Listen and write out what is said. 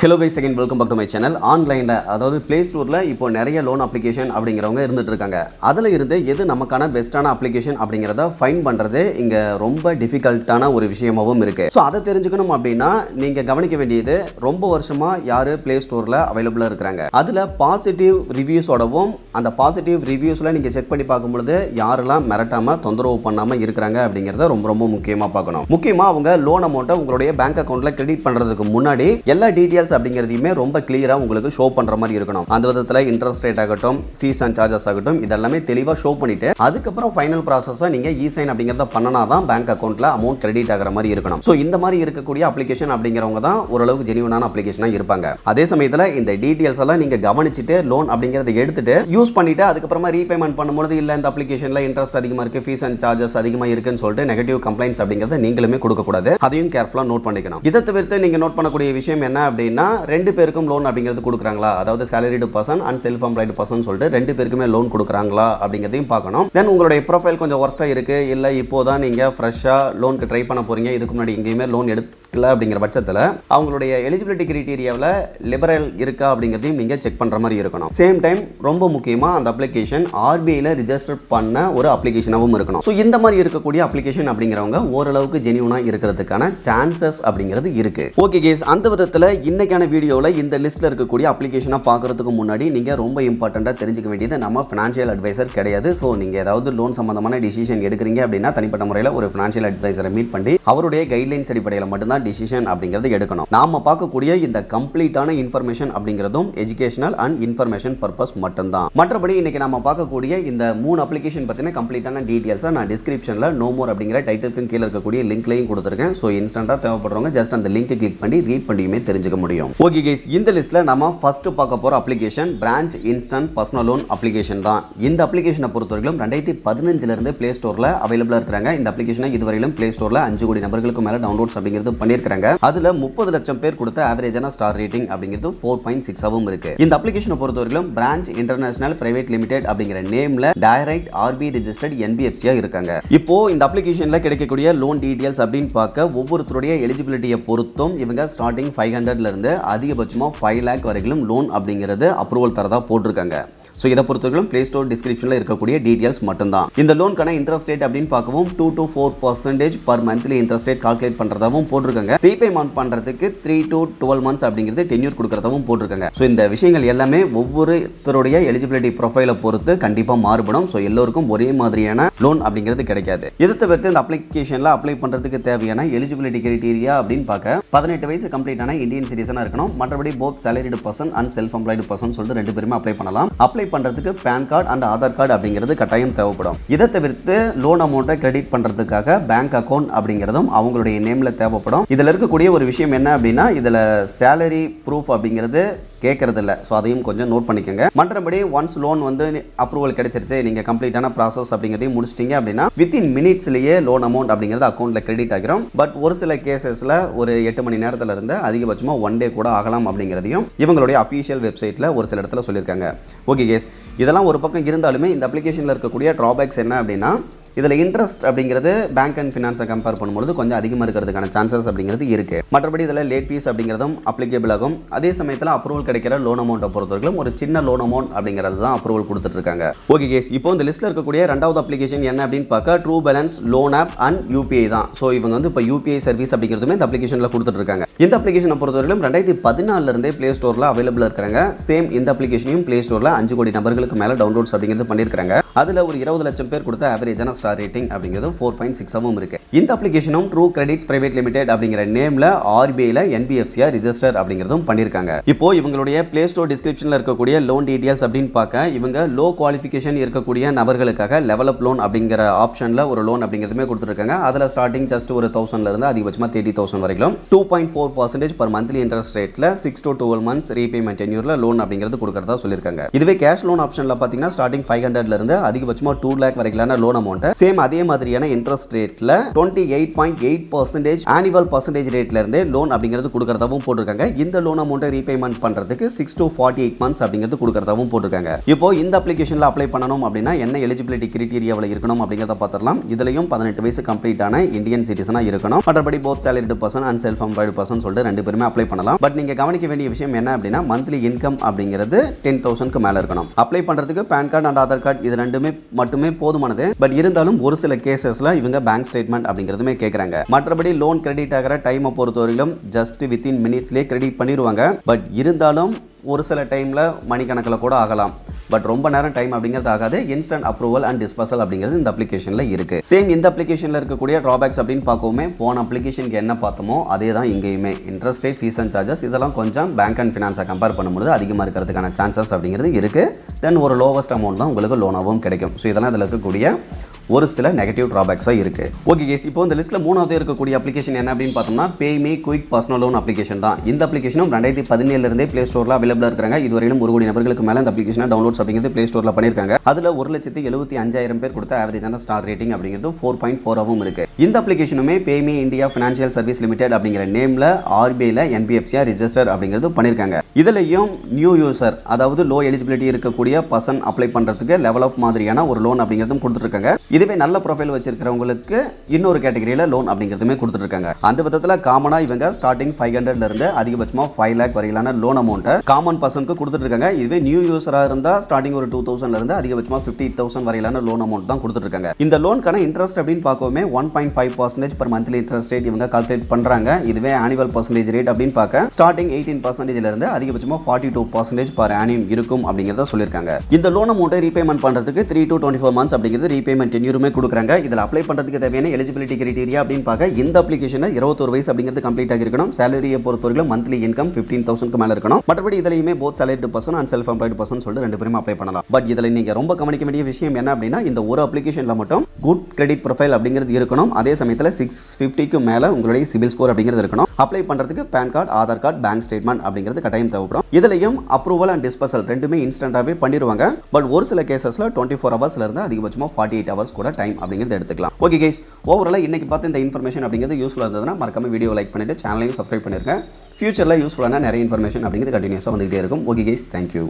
Hello guys, again welcome back to my channel. Online அதாவது Play Storeல இப்போ நிறைய loan application அப்படிங்கறவங்க இருந்துட்டு இருக்காங்க. அதுல இருந்து எது நமக்கான பெஸ்டான அப்ளிகேஷன் அப்படிங்கறத ஃபைண்ட் பண்றது இங்க ரொம்ப டிஃபிகல்ட்டான ஒரு விஷயமாவும் இருக்கு. சோ அத தெரிஞ்சுக்கணும் அப்படினா நீங்க கவனிக்க வேண்டியது ரொம்ப வருஷமா யாரு Play Storeல அவேலபிளா இருக்காங்க. அதுல பாசிட்டிவ் ரிவ்யூஸோடவும் அந்த பாசிட்டிவ் ரிவ்யூஸ்ல நீங்க செக் பண்ணி பார்க்கும்போது யாரெல்லாம் மிரட்டாம தொந்தரவு பண்ணாம இருக்காங்க அப்படிங்கறத ரொம்ப முக்கியமா பார்க்கணும். முக்கியமா அவங்க லோன் அமௌண்ட்டை உங்களுடைய பேங்க் அக்கவுண்ட்ல கிரெடிட் பண்றதுக்கு முன்னாடி எல்லா டீடைல்ஸ் அப்படிங்கிறதையுமே ரொம்ப கிளியரா உங்களுக்கு ஷோ பண்ற மாதிரி இருக்கணும். அந்த விதத்துல இன்ட்ரெஸ்ட் ரேட் ஆகட்டும், ஃபீஸ் அண்ட் சார்ஜஸ் ஆகட்டும், இதெல்லாமே தெளிவா ஷோ பண்ணிட்டு அதுக்கப்புறம் ஃபைனல் ப்ராசஸா நீங்க இ-சைன் அப்படிங்கறத பண்ணனாதான் பேங்க் அக்கவுண்ட்ல அமௌண்ட் கிரெடிட் ஆகிற மாதிரி இருக்கணும். சோ இந்த மாதிரி இருக்கக்கூடிய அப்ளிகேஷன் அப்படிங்கிறவங்க தான் ஓரளவுக்கு ஜெனியூனான அப்ளிகேஷனா இருப்பாங்க. அதே சமயத்துல இந்த டீடைல்ஸ் எல்லாம் நீங்க கவனிச்சிட்டு லோன் அப்படிங்கறத எடுத்துட்டு யூஸ் பண்ணிட்டு அதுக்கப்புறமா ரீபேமெண்ட் பண்ணும்போது இல்ல இந்த அப்ளிகேஷன்ல இன்ட்ரெஸ்ட் அதிகமா இருக்கு, ஃபீஸ் அண்ட் சார்ஜஸ் அதிகமா இருக்குன்னு சொல்லிட்டு நெகட்டிவ் கம்ப்ளைண்ட்ஸ் அப்படிங்கறத நீங்களுமே கொடுக்க கூடாது. அதையும் கேர்ஃபுல்லா நோட் பண்ணிக்கணும். இதை தவிர்த்து நீங்க நோட் பண்ணக்கூடிய விஷயம் என்ன அப்படின்னா ரெண்டு பேருக்கும் லோன் அப்படிங்கிறது கொடுக்குறாங்களா, அதாவது salaried person and self employed person சொல்லிட்டு ரெண்டு பேருக்குமே லோன் கொடுக்குறாங்களா அப்படிங்கிறதையும் பார்க்கணும். தென் உங்களுடைய ப்ரொஃபைல் கொஞ்சம் ஒர்ஸ்டா இருக்கு, இல்ல இப்போதான் நீங்க ஃப்ரெஷ்ஷா லோனுக்கு ட்ரை பண்ண போறீங்க, இதுக்கு முன்னாடி எங்கேயுமே லோன் எடுக்கல அப்படிங்கிற பட்சத்தில் அவங்களுடைய எலிஜிபிலிட்டி கிரைட்டீரியாவில் லிபரல் இருக்கா அப்படிங்கிறதையும் நீங்க செக் பண்ற மாதிரி இருக்கணும். சேம் டைம் ரொம்ப முக்கியமா அந்த அப்ளிகேஷன் ஆர்பிஐல ரிஜிஸ்டர் பண்ண ஒரு அப்ளிகேஷனாகவும் இருக்கணும். ஸோ இந்த மாதிரி இருக்கக்கூடிய அப்ளிகேஷன் அப்படிங்கிறவங்க ஓரளவுக்கு ஜெனியூனா இருக்கிறதுக்கான சான்சஸ் அப்படிங்கிறது இருக்கு. ஓகே கேஸ், அந்த விதத்தில் இன்னைக்கான வீடியோவில் இந்த லிஸ்ட்ல இருக்கக்கூடிய அப்ளிகேஷனை பார்க்கறதுக்கு முன்னாடி நீங்க ரொம்ப இம்பார்ட்டண்டா தெரிஞ்சுக்க வேண்டியது நம்ம ஃபினான்ஷியல் அட்வைசர் கிடையாது. ஸோ நீங்க ஏதாவது லோன் சம்பந்தமான டிசிஷன் எடுக்கிறீங்க அப்படின்னா தனிப்பட்ட முறையில் ஒரு ஃபினான்ஷியல் அட்வைசரை மீட் பண்ணி அவருடைய கைட்லைன்ஸ் அடிப்படையில் மட்டும்தான் டிசிஷன் அப்படிங்கிறது எடுக்கணும். நாம பார்க்கக்கூடிய இந்த கம்ப்ளீட்டான இன்ஃபர்மேஷன் அப்படிங்கிறதும் எஜுகேஷனல் அண்ட் இன்ஃபர்மேஷன் பர்பஸ் மட்டும்தான். மற்றபடி இன்னைக்கு நம்ம பார்க்கக்கூடிய இந்த 3 அப்ளிகேஷன் பத்தின கம்ப்ளீட்டான டீடைல்ஸை நான் டிஸ்கிரிப்ஷன்ல நோ மோர் அப்படிங்கிற டைட்டிலுக்கு கீழே இருக்கக்கூடிய லிங்க்லையும் கொடுத்துருக்கேன். ஸோ இன்ஸ்டன்டா தேவைப்படுறவங்க ஜஸ்ட் அந்த லிங்க் கிளிக் பண்ணி ரீட் பண்ணியுமே தெரிஞ்சுக்க முடியும். ஓகே கைஸ், இந்த லிஸ்ட்ல நம்ம ஃபர்ஸ்ட் பார்க்க போற application branch instant personal loan application தான். இந்த அப்ளிகேஷனை பொறுத்தவரைக்கும் 2015 இருந்து பிளே ஸ்டோர்ல அவைலபிளா இருக்காங்க. இந்த அப்ளிகேஷனை இதுவரையிலும் பிளே ஸ்டோர்ல 5 கோடி நபர்களுக்கு மேல டவுன்லோட்ஸ் அப்படிங்கிறது பண்ணிருக்காங்க. அதுல 30 லட்சம் பேர் கொடுத்த ஆவரேஜான ஸ்டார் ரேட்டிங் அப்படிங்கிறது 4.6 ஆவும் இருக்கு. இந்த அப்ளிகேஷனை பொறுத்தவரைக்கும் பிரான்ச் இன்டர்நேஷனல் பிரைவேட் லிமிடெட் அப்படிங்கிற நேம்ல டைரக்ட் ஆர்பி ரெஜிஸ்டர்ட் என்பிஎஃப்சியா இருக்காங்க. இப்போ இந்த அப்ளிகேஷன்ல கிடைக்கக்கூடிய லோன் டீடைல்ஸ் அப்படின்னு பார்க்க ஒவ்வொருத்தருடைய எலிஜிபிலிட்டியை பொறுத்தும் இவங்க ஸ்டார்டிங் 500ல இருந்து அதிகபட்சமா 5 lakh வரைக்கும் லோன் அப்படிங்கிறது அப்ரூவல் தரதா போட்டிருக்காங்க. ஸோ இதை பொறுத்தவரைக்கும் பிளே ஸ்டோர் டிஸ்கிரிப்ஷனில் இருக்கக்கூடிய டீடைல்ஸ் மட்டும்தான். இந்த லோனுக்கான இன்ட்ரெஸ்ட் ரேட் அப்படின்னு பார்க்கவும் 2 to 4% per monthly interest rate calculate பண்றதாவும் போட்டிருக்காங்க. ரீபேமெண்ட் பண்றதுக்கு 3 to 12 months அப்படிங்கிறது டென்யூர் கொடுக்கறதாவும் போட்டிருக்காங்க. ஸோ இந்த விஷயங்கள் எல்லாமே ஒவ்வொருத்தருடைய எலிஜிபிலிட்டி ப்ரொஃபைலை பொறுத்து கண்டிப்பா மாறுபடும். ஸோ எல்லோருக்கும் ஒரே மாதிரியான லோன் அப்படிங்கிறது கிடைக்காது. இதை தவிர்த்து இந்த அப்ளிகேஷன்ல அப்ளை பண்றதுக்கு தேவையான எலிஜிபிலிட்டி கிரைட்டீரியா அப்படின்னு பார்க்க 18 வயசு கம்ப்ளீட்டான இந்தியன் சிட்டிசனா இருக்கணும். மற்றபடி both salaried person and self employed person சொல்லிட்டு ரெண்டு பேருமே அப்ளை பண்ணலாம். அப்ளை பண்றதுக்கு PAN card and Aadhaar card அப்படிங்கிறது கட்டாயம் தேவைப்படும். இதை தவிர்த்து லோன் அமௌண்ட்டை கிரெடிட் பண்றதுக்காக பேங்க் அக்கவுண்ட் அப்படிங்கிறதும் அவங்களுடைய நேம்ல தேவைப்படும். இதுல இருக்கக்கூடிய ஒரு விஷயம் என்ன அப்படின்னா இதுல சேலரி ப்ரூஃப் அப்படிங்கிறது கேட்கறது இல்லை. ஸோ அதையும் கொஞ்சம் நோட் பண்ணிக்கோங்க. மற்றபடி ஒன்ஸ் லோன் வந்து அப்ரூவல் கிடைச்சிருச்சு, நீங்க கம்ப்ளீட்டான ப்ராசஸ் அப்படிங்கிறதையும் முடிச்சிட்டீங்க அப்படின்னா வித்தின் மினிட்ஸ்லேயே லோன் அமௌண்ட் அப்படிங்கிறது அக்கௌண்ட்ல கிரெடிட் ஆகிரும். பட் ஒரு சில கேசஸ்ல ஒரு 8 மணி நேரத்துல இருந்து அதிகபட்சமா 1 day கூட ஆகலாம் அப்படிங்கிறதையும் இவங்களுடைய அஃபீஷியல் வெப்சைட்ல ஒரு சில இடத்துல சொல்லியிருக்காங்க. ஓகே கேஸ், இதெல்லாம் ஒரு பக்கம் இருந்தாலுமே இந்த அப்ளிகேஷன்ல இருக்கக்கூடிய ட்ராபேக்ஸ் என்ன அப்படின்னா இதில் இன்ட்ரெஸ்ட் அப்படிங்கிறது பேங்க் அண்ட் ஃபினான்ஸை கம்பேர் பண்ணும்போது கொஞ்சம் அதிகமாக இருக்கிறதுக்கான சான்சஸ் அப்படிங்கிறது இருக்கு. மற்றபடி இதில் லேட் ஃபீஸ் அப்படிங்கிறதும் அப்ளிகேபிள் ஆகும். அதே சமயத்தில் அப்ரூவல் கிடைக்கிற லோன் அமௌண்ட்டை பொறுத்தவரைக்கும் ஒரு சின்ன லோன் அமௌண்ட் அப்படிங்கிறது தான் அப்ரூவல் கொடுத்துட்டு இருக்காங்க. ஓகே கேஸ், இப்போ இந்த லிஸ்ட்டில் இருக்கக்கூடிய ரெண்டாவது அப்ளிகேஷன் என்ன அப்படின்னு பார்க்க true balance loan app and UPI தான். ஸோ இவங்க வந்து இப்போ யூபிஐ சர்வீஸ் அப்படிங்கிறதுமே இந்த அப்ளிகேஷனில் கொடுத்துட்டு இருக்காங்க. இந்த அப்ளிகேஷனை பொறுத்தவரைக்கும் 2014 இருந்தே பிளே ஸ்டோரில் அவைலபிள் இருக்காங்க. சேம் இந்த அப்ளிகேஷனையும் பிளே ஸ்டோரில் 5 கோடி நபர்களுக்கு மேலே டவுன்லோட்ஸ் அப்படிங்கிறது பண்ணியிருக்காங்க. அதில் ஒரு 20 லட்சம் பேர் கொடுத்த ஆவரேஜான ஸ்டார் ரேட்டிங் அப்படிங்கிறது 4.6 ஆவும் இருக்கு. இந்த அப்ளிகேஷனும் ட்ரூ கிரெடிட்ஸ் பிரைவேட் லிமிடெட் அப்படிங்கிற நேம்ல ஆர்பிஐல என்பிஎஃப்சியா ரிஜிஸ்டர் அப்படிங்கிறதும் பண்ணிருக்காங்க. இப்போ இவங்களுடைய பிளே ஸ்டோர் டிஸ்கிரிப்ஷன்ல இருக்கக்கூடிய லோன் டீடைல்ஸ் அப்படின்னு பார்க்க இவங்க லோ குவாலிஃபிகேஷன் இருக்கக்கூடிய நபர்களுக்காக லெவல் அப் லோன் அப்படிங்கிற ஆப்ஷன்ல ஒரு லோன் அப்படிங்கிறதுமே கொடுத்துருக்காங்க. அதுல ஸ்டார்டிங் ஜஸ்ட் ஒரு 1000ல இருந்து அதிகபட்சமா 30,000 வரைக்கும் 2.4% பர் மந்த்லி இன்ட்ரெஸ்ட் ரேட்ல 6 to 12 months ரீபேமெண்ட் டென்யூர்ல லோன் அப்படிங்கிறது கொடுக்கறதா சொல்லியிருக்காங்க. இதுவே கேஷ் லோன் ஆப்ஷன்ல பாத்தீங்கன்னா ஸ்டார்டிங் 500ல இருந்து அதிகபட்சமாக 2 lakh வரையிலான லோன் அமௌண்ட் சேம் அதே மாதிரியான இன்ட்ரெஸ்ட் ரேட்ல 28.8% ஆனுவல் பர்சன்டேஜ் ரேட்ல இருந்தே லோன் அப்படிங்கிறது கொடுக்கறதாவும் போட்டிருக்காங்க. இந்த லோன் அமௌண்ட்டை ரீபேமெண்ட் பண்றதுக்கு 6 to 48 months அப்படிங்கிறது கொடுக்கறதாவும் போட்டிருக்காங்க. இப்போ இந்த அப்ளிகேஷன்ல அப்ளை பண்ணணும் அப்படின்னா என்ன எலிஜிபிலிட்டி கிரைட்டீரியாவில் இருக்கணும் அப்படிங்கிறத பார்த்துடலாம். இதுலயும் 18 வயசு கம்ப்ளீட் ஆன இந்தியன் சிட்டிசனா இருக்கணும். மற்றபடி both salaried person and self employed person சொல்லிட்டு ரெண்டு பேருமே அப்ளை பண்ணலாம். பட் நீங்க கவனிக்க வேண்டிய விஷயம் என்ன அப்படின்னா மந்த்லி இன்கம் அப்படிங்கிறது 10,000க்கு மேல இருக்கணும். அப்ளை பண்றதுக்கு PAN card and Aadhaar card இது ரெண்டுமே மட்டுமே போதுமானது. பட் இருந்தாலும் ஒரு சில கேசஸ்ல இவங்க பேங்க் ஸ்டேட்மெண்ட் அப்படிங்கிறதுமே கேட்கறாங்க. மற்றபடி லோன் கிரெடிட் ஆகிற டைமை பொறுத்தவரையிலும் ஜஸ்ட் வித்தின் மினிட்ஸ்லேயே கிரெடிட் பண்ணிடுவாங்க. பட் இருந்தாலும் ஒரு சில டைம்ல மணிக்கணக்கில் கூட ஆகலாம். பட் ரொம்ப நேரம் டைம் அப்படிங்கிறது ஆகாது. இன்ஸ்டன்ட் அப்ரூவல் அண்ட் டிஸ்பர்சல் அப்படிங்கிறது இந்த அப்ளிகேஷன்ல இருக்கு. சேம் இந்த அப்ளிகேஷன்ல இருக்கக்கூடிய டிராபேக்ஸ் அப்படின்னு பார்க்கவுமே போன அப்ளிகேஷனுக்கு என்ன பார்த்தோமோ அதே தான் இங்கேயுமே. Interest rate, fees and charges இதெல்லாம் கொஞ்சம் பேங்க் அண்ட் ஃபினான்ஸை கம்பேர் பண்ணும்போது அதிகமாக இருக்கிறதுக்கான சான்சஸ் அப்படிங்கிறது இருக்கு. தென் ஒரு லோவஸ்ட் அமௌண்ட் தான் உங்களுக்கு லோனாகவும் கிடைக்கும். ஸோ இதெல்லாம் இதில் இருக்கக்கூடிய ஒரு சில நெகட்டிவ் டிராபேக்ஸாக இருக்கு. ஓகே கேஸ், இப்போ இந்த லிஸ்ட்டில் மூணாவது இருக்கக்கூடிய அப்ளிகேஷன் என்ன அப்படின்னு பார்த்தோம்னா PayMe quick personal loan application தான். இந்த அப்ளிகேஷனும் 2017 இருந்தே பிளே ஸ்டோரில் அவைலபிளாக இருக்காங்க. இதுவரையிலும் 1 கோடி நபர்களுக்கு மேலே இந்த அப்ளிகேஷனை டவுன்லோட்ஸ் அப்படிங்கிறது பிளே ஸ்டோரில் பண்ணியிருக்காங்க. அதில் 1,75,000 பேர் கொடுத்த ஆவரேஜான ஸ்டார் ரேட்டிங் அப்படிங்கிறது 4.4 இருக்கு. இந்த அப்ளிகேஷனுமே PayMe India financial service limited அப்படிங்கிற நேமில் RBIல NBFC ரிஜிஸ்டர் அப்படிங்கிறது பண்ணியிருக்காங்க. இதுலையும் நியூ யூசர் அதாவது லோ எலிஜிபிலிட்டி இருக்கக்கூடிய பர்சன் அப்ளை பண்ணுறதுக்கு லெவல் அப் மாதிரியான ஒரு லோன் அப்படிங்கிறதும் கொடுத்துருக்காங்க. இதுவே நல்ல ப்ரொஃபைல் வச்சிருக்கிறவங்களுக்கு இன்னொரு கேட்டகரியில் லோன் அப்படிங்கிறதுமே கொடுத்துருக்காங்க. அந்த விதத்தில் காமனாக இவங்க ஸ்டார்டிங் 500 இருந்து அதிகபட்சமாக 5 lakh வரையிலான லோன் அமௌண்ட்டை காமன் பர்சனுக்கு கொடுத்துருக்காங்க. இதுவே நியூ யூசராக இருந்தால் ஸ்டார்டிங் ஒரு 2,000 இருந்து அதிகபட்சமாக 50,000 வரையிலான லோன் அமௌண்ட் தான் கொடுத்துருக்காங்க. இந்த லோனுக்கான இன்ட்ரெஸ்ட் அப்படின்னு பார்க்கவே 1.5% per monthly இன்ட்ரெஸ்ட் ரேட் இவங்க கால்குலேட் பண்றாங்க. இதுவே ஆனுவல் பர்சன்டேஜ் ரேட் அப்படின்னு பார்க்க ஸ்டார்டிங் 18% இருந்து அதிகபட்சமாக 42% per annum இருக்கும் அப்படிங்கிறத சொல்லியிருக்காங்க. இந்த லோன் அமௌண்ட்டை ரீபேமெண்ட் பண்றதுக்கு 3 to 24 months அப்படிங்கிறது ரீபேமெண்ட் டென்யூருமே கொடுக்குறாங்க. இதில் அப்ளை பண்ணுறதுக்கு தேவையான எலிஜிபிலிட்டி கிரைட்டீரியா அப்படின்னு பார்க்க இந்த அப்ளிகேஷனை 21 வயசு அப்படிங்கிறது கம்ப்ளீட் ஆகிருக்கணும். சேலரியை பொறுத்தவரைக்கும் மந்த்லி இன்கம் 15,000க்கு மேலே இருக்கணும். மற்றபடி இதுலையுமே both salaried person and self employed person சொல்லிட்டு ரெண்டு பேரும் அப்ளை பண்ணலாம். பட் இதில் நீங்கள் ரொம்ப கவனிக்க வேண்டிய விஷயம் என்ன அப்படின்னா இந்த ஒரு அப்ளிகேஷனில் மட்டும் குட் கிரெடிட் ப்ரொஃபைல் அப்படிங்கிறது இருக்கணும். அதே சமயத்தில் 650க்கு மேலே உங்களுடைய சிபில் ஸ்கோர் அப்படிங்கிறது இருக்கணும். அப்ளை பண்ணுறதுக்கு PAN card, Aadhaar card, bank statement அப்படிங்கிறது கட்டாயம் தேவைப்படும். இதுலையும் அப்ரூவல் அண்ட் டிஸ்பர்சல் ரெண்டுமே இன்ஸ்டன்டாகவே பண்ணிடுவாங்க. பட் ஒரு சில கேசஸில் 24 ஹவர்ஸ்ல இருந்து அதிகபட்சமாக 48 ஹவர்ஸ் கூட டைம் அப்படிங்கிறது எடுத்துக்கலாம். ஓகே கைஸ், ஓவராலாக இன்னைக்கு பார்த்து இந்த இன்ஃபர்மேஷன் அப்படிங்கிறது யூஸ்ஃபுல்லாக இருந்ததுன்னா மறக்காம வீடியோ லைக் பண்ணிட்டு சேனலையும் சப்ஸ்கிரைப் பண்ணிருக்கேன். ஃபியூச்சரில் யூஸ்ஃபுல்லான நிறைய இன்ஃபர்மேஷன் அப்படிங்கிறது கண்டினியூஸாக வந்துகிட்டே இருக்கும். Okay guys, thank you.